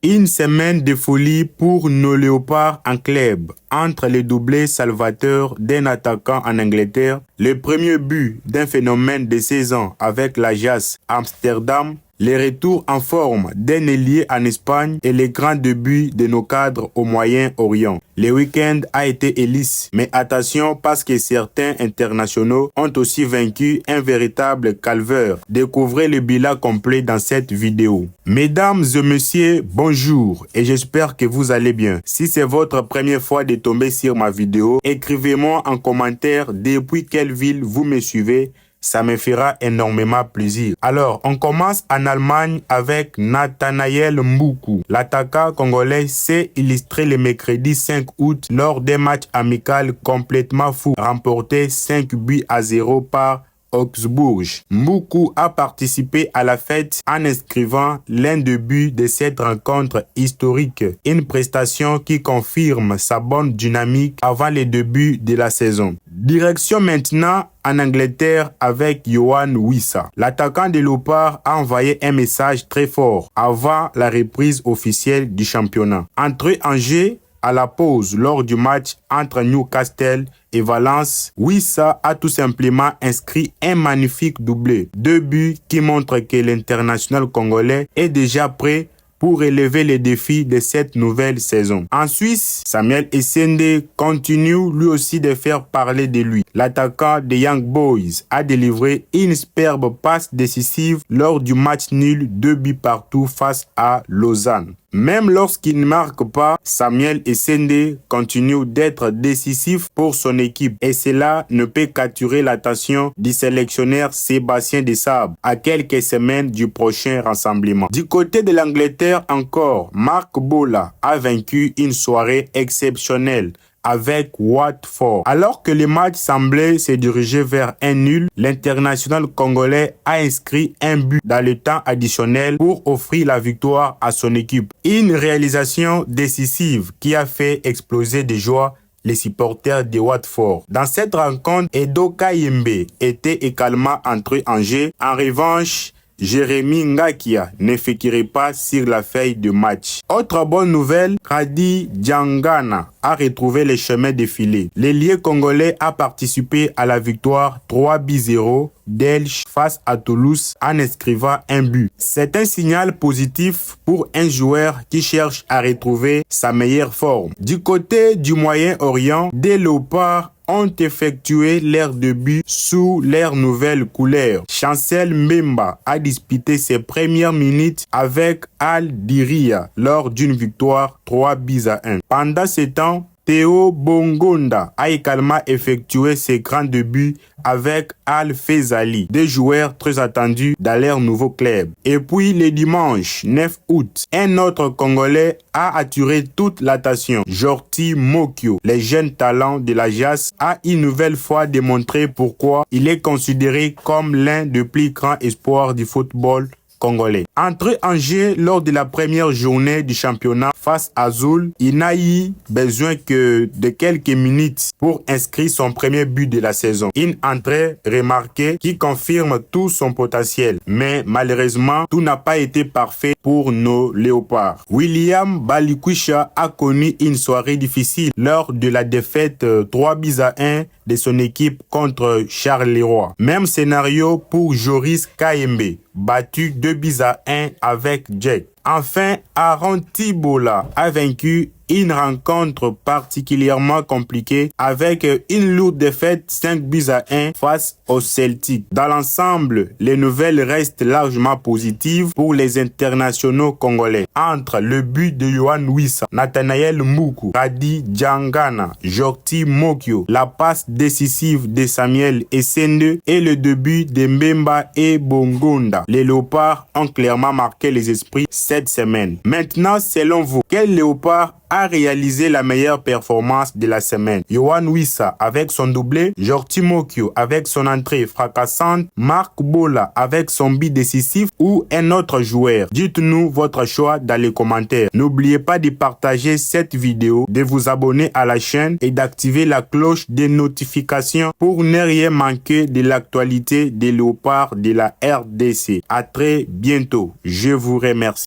Une semaine de folie pour nos léopards en club. Entre les doublés salvateurs d'un attaquant en Angleterre, le premier but d'un phénomène de 16 ans avec l'Ajax Amsterdam, les retours en forme d'un ailier en Espagne et les grands débuts de nos cadres au Moyen-Orient. Le week-end a été hélice, mais attention parce que certains internationaux ont aussi vaincu un véritable calvaire. Découvrez le bilan complet dans cette vidéo. Mesdames et messieurs, bonjour et j'espère que vous allez bien. Si c'est votre première fois de tomber sur ma vidéo, écrivez-moi en commentaire depuis quelle ville vous me suivez. Ça me fera énormément plaisir. Alors, on commence en Allemagne avec Nathanaël Mboukou. L'attaquant congolais s'est illustré le mercredi 5 août lors d'un match amical complètement fou, remporté 5-0 par Augsbourg. Mboukou a participé à la fête en inscrivant l'un des buts de cette rencontre historique, une prestation qui confirme sa bonne dynamique avant le début de la saison. Direction maintenant en Angleterre avec Yoane Wissa. L'attaquant des Léopards a envoyé un message très fort avant la reprise officielle du championnat. Entré en jeu à la pause lors du match entre Newcastle et Valence, Wissa a tout simplement inscrit un magnifique doublé. 2 buts qui montrent que l'international congolais est déjà prêt pour relever les défis de cette nouvelle saison. En Suisse, Samuel Essende continue lui aussi de faire parler de lui. L'attaquant des Young Boys a délivré une superbe passe décisive lors du match nul 2 buts partout face à Lausanne. Même lorsqu'il ne marque pas, Samuel Essende continue d'être décisif pour son équipe et cela ne peut qu'attirer l'attention du sélectionneur Sébastien Desabre à quelques semaines du prochain rassemblement. Du côté de l'Angleterre encore, Marc Bola a vaincu une soirée exceptionnelle avec Watford. Alors que le match semblait se diriger vers un nul, l'international congolais a inscrit un but dans le temps additionnel pour offrir la victoire à son équipe. Une réalisation décisive qui a fait exploser de joie les supporters de Watford. Dans cette rencontre, Edo Kayembe était également entré en jeu. En revanche, Jérémy Ngakia ne figurait pas sur la feuille de match. Autre bonne nouvelle, Radi Djangana a retrouvé les chemins défilés. L'ailier congolais a participé à la victoire 3-0 d'Elche face à Toulouse en inscrivant un but. C'est un signal positif pour un joueur qui cherche à retrouver sa meilleure forme. Du côté du Moyen-Orient, des Léopards ont effectué leur début sous leur nouvelle couleur. Chancel Mbemba a disputé ses premières minutes avec Al-Diria lors d'une victoire 3-1. Pendant ce temps, Théo Bongonda a également effectué ses grands débuts avec Al Fezali, des joueurs très attendus dans leur nouveau club. Et puis le dimanche 9 août, un autre Congolais a attiré toute l'attention. Jorti Mokyo, le jeune talent de l'Ajax, a une nouvelle fois démontré pourquoi il est considéré comme l'un des plus grands espoirs du football congolais. Entré en jeu lors de la première journée du championnat face à Zoul, il n'a eu besoin que de quelques minutes pour inscrire son premier but de la saison. Une entrée remarquée qui confirme tout son potentiel. Mais malheureusement, tout n'a pas été parfait pour nos léopards. William Balikwisha a connu une soirée difficile lors de la défaite 3-1 de son équipe contre Charleroi. Même scénario pour Joris Kayembe, battu 2-1 avec Jack. Enfin, Aaron Tibola a vaincu une rencontre particulièrement compliquée avec une lourde défaite 5-1 face au Celtic. Dans l'ensemble, les nouvelles restent largement positives pour les internationaux congolais. Entre le but de Yoane Wissa, Nathanaël Mboukou, Radi Djangana, Jorti Mokyo, la passe décisive de Samuel Essende et le début de Mbemba et Bongonda, les léopards ont clairement marqué les esprits cette semaine. Maintenant, selon vous, quel léopard a réalisé la meilleure performance de la semaine? Yoane Wissa avec son doublé, Jorti Mokyo avec son entrée fracassante, Marc Bola avec son but décisif ou un autre joueur? Dites-nous votre choix dans les commentaires. N'oubliez pas de partager cette vidéo, de vous abonner à la chaîne et d'activer la cloche des notifications pour ne rien manquer de l'actualité des léopards de la RDC. À très bientôt. Je vous remercie.